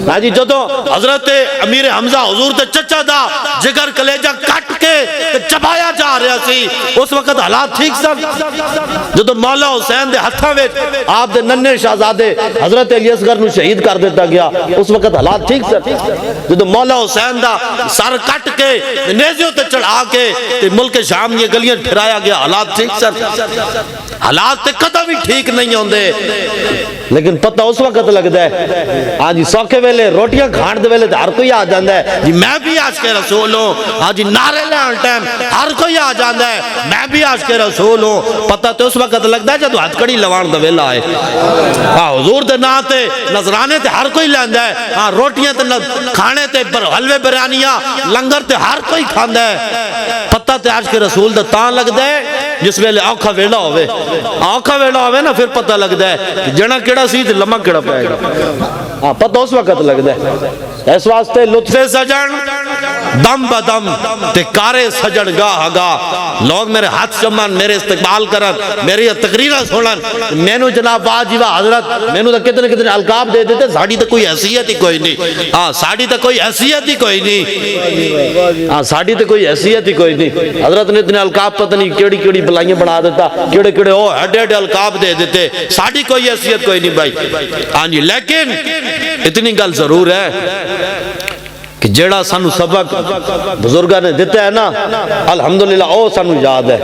ہاں جی جدو حضرت امیر حمزہ حضور تے چچا دا جگر کلیجہ کٹ کے چبایا جا رہا سی، اس وقت حالات ٹھیک سن؟ جدو مولا حسین دے ہتھاں وچ آپ دے ننے شہزادے حضرت علی اصغر نو شہید کر دیتا گیا، اس وقت حالات ٹھیک سن؟ جدو مولا حسین دا سر کٹ کے نیزیوں تے چڑھا کے ملک شام یہ گلیاں پھرایا گیا، حالات ٹھیک سن؟ حالات تے قدم ہی ٹھیک نہیں ہوندے، لیکن پتہ اس وقت لگتا ہے ہاں جی سوکھے ویلے روٹیاں کھان دے ویلے ہر کوئی آ جاندہ ہے جی میں بھی عاشق رسول ہوں، ہاں جی نعرے لین ٹائم ہر کوئی آ جاندہ ہے میں بھی عاشق رسول ہوں، پتہ تو اس وقت لگتا ہے جدو ہتھ کڑی لوان دا ویلا آئے، ہاں حضور دے نا تے نظرانے تے ہر کوئی لیندہ ہے، ہاں روٹیاں تے کھانے تے حلوے بریانیاں لنگر تے ہر کوئی کھاندہ ہے، پتہ تے عاشق رسول دا تاں لگتا ہے جس ویلے آنکھا ویلا ہوئے، آنکھا ویلا ہوئے نا پھر پتہ لگتا ہے جنہ کیڑا سی تے لمحہ کیڑا پائے گا، ہاں پتہ اس وقت لگتا ہے۔ اس واسطے لطف سجن دم بدم تے کارے سجن گاہ گاہ، لوگ میرے ہاتھ چمن میرے استقبال کرن میری تقریرہ سنن، مینو جناب واجی و حضرت مینو تو کتنے القاب دے دیتے، ساڑی تو کوئی حیثیت ہی کوئی نہیں، ہاں ساڑی تو کوئی حیثیت ہی کوئی نہیں، ہاں ساڑی تو کوئی حیثیت ہی کوئی نہیں، حضرت نے اتنے القاب پتہ نہیں کیڑی کیڑی بلائیاں بنا دیتا، کیڑے کیڑے او ہڈے ہڈے القاب دے دیتے، ساڑی کوئی حیثیت کوئی نہیں بھائی، ہاں جی لیکن اتنی گل ضرور ہے کہ جیڑا سانو سبق بزرگاں نے دیتا ہے نا الحمدللہ او سانو یاد ہے،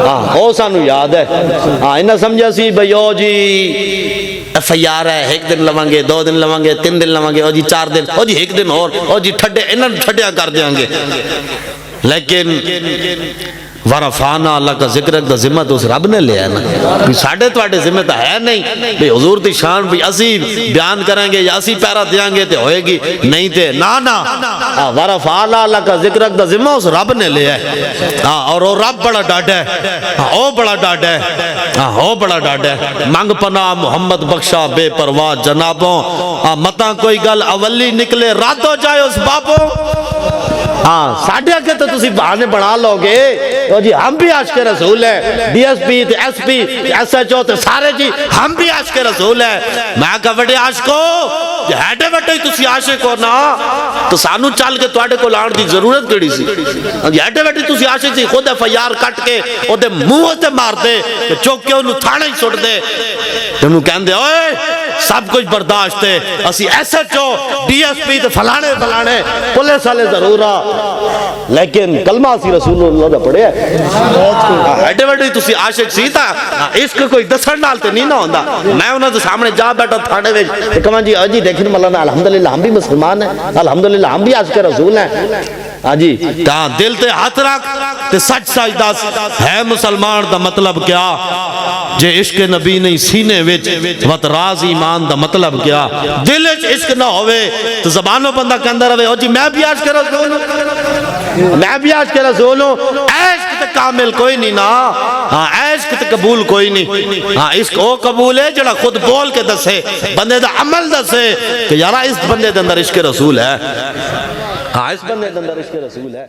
ہاں او سانو یاد ہے، ہاں انہا سمجھا سی بھئی او جی FIR ہے ایک دن لوانگے 2 دن لوانگے 3 دن لوانگے او جی 4 دن او جی ایک دن اور او جی ٹھڈے انہاں ٹھڈیاں کر دیاں گے، لیکن ورفانا اللہ کا ذکر دا ذمہ تو اس رب نے لیا ہے نا، ساڑھے توڑے ذمہ تو ہے نہیں بھئی حضور دی شان بھی اسی بیان کریں گے یا اسی پیرا دیاں گے تے ہوئے گی نہیں تے نا ورفانا اللہ کا ذکر دا ذمہ اس رب نے لیا ہے، اور وہ رب بڑا ڈاڈا ہے، او بڑا ڈاڈا ہے، او بڑا ڈاڈا ہے، مانگ پناہ محمد بخشا بے پرواہ جنابوں، متاں کوئی گل اولی نکلے رات ہو جائے اس بابوں، ہاں ساڑھے آگے تو تسی بہانے بڑھا لو گے تو جی ہم بھی عاشق رسول ہیں، DSP SP SHO تے سارے جی ہم بھی عاشق رسول ہیں، میں کہا وڈے عاشقو جی ہیڈے وڈے تسی عاشق ہو نا تو سانو چال کے توڑے کو لان دی ضرورت کڑی سی، جی ہیڈے وڈے تسی عاشق سی خود FIR کٹ کے او دے منہ تے مار دے چوک کے انہوں تھانے ہی سٹ دے، انہوں کہن دے اوئے سب کچھ برداشت ہے اسی SHO DSP تے فلانے فلانے پولیس والے ضرور لیکن کلمہ اسی رسول اللہ دا پڑھے ہے، ایڈے وڈے تسی عاشق سی تا عشق کوئی دسن نال تے نہیں نہ ہوندا، میں انہاں دے سامنے جا بیٹھا تھانے وچ تے کہاں جی جی دیکھن مولانا الحمدللہ ہم بھی مسلمان ہیں، الحمدللہ ہم بھی عاشق رسول ہیں، ہاں جی تاں دل تے ہاتھ رکھ تے سچ سچ دس ہے مسلمان دا مطلب کیا، جے عشق نبی نہیں سینے وچ وت راز ایمان دا مطلب کیا، دل وچ عشق نہ ہوئے تو زبانوں بندہ کے اندر ہوئے او جی میں بھی عاشق رسول ہوں، میں بھی عاشق رسول ہوں، عشق تے کامل کوئی نہیں نا، ہاں عشق تے قبول کوئی نہیں، ہاں عشق او قبول ہے جڑا خود بول کے دسے بندے دا عمل دسے کہ یارا اس بندے دے اندر عشق رسول ہے، ہاں اس بندے دے اندر عشق رسول ہے۔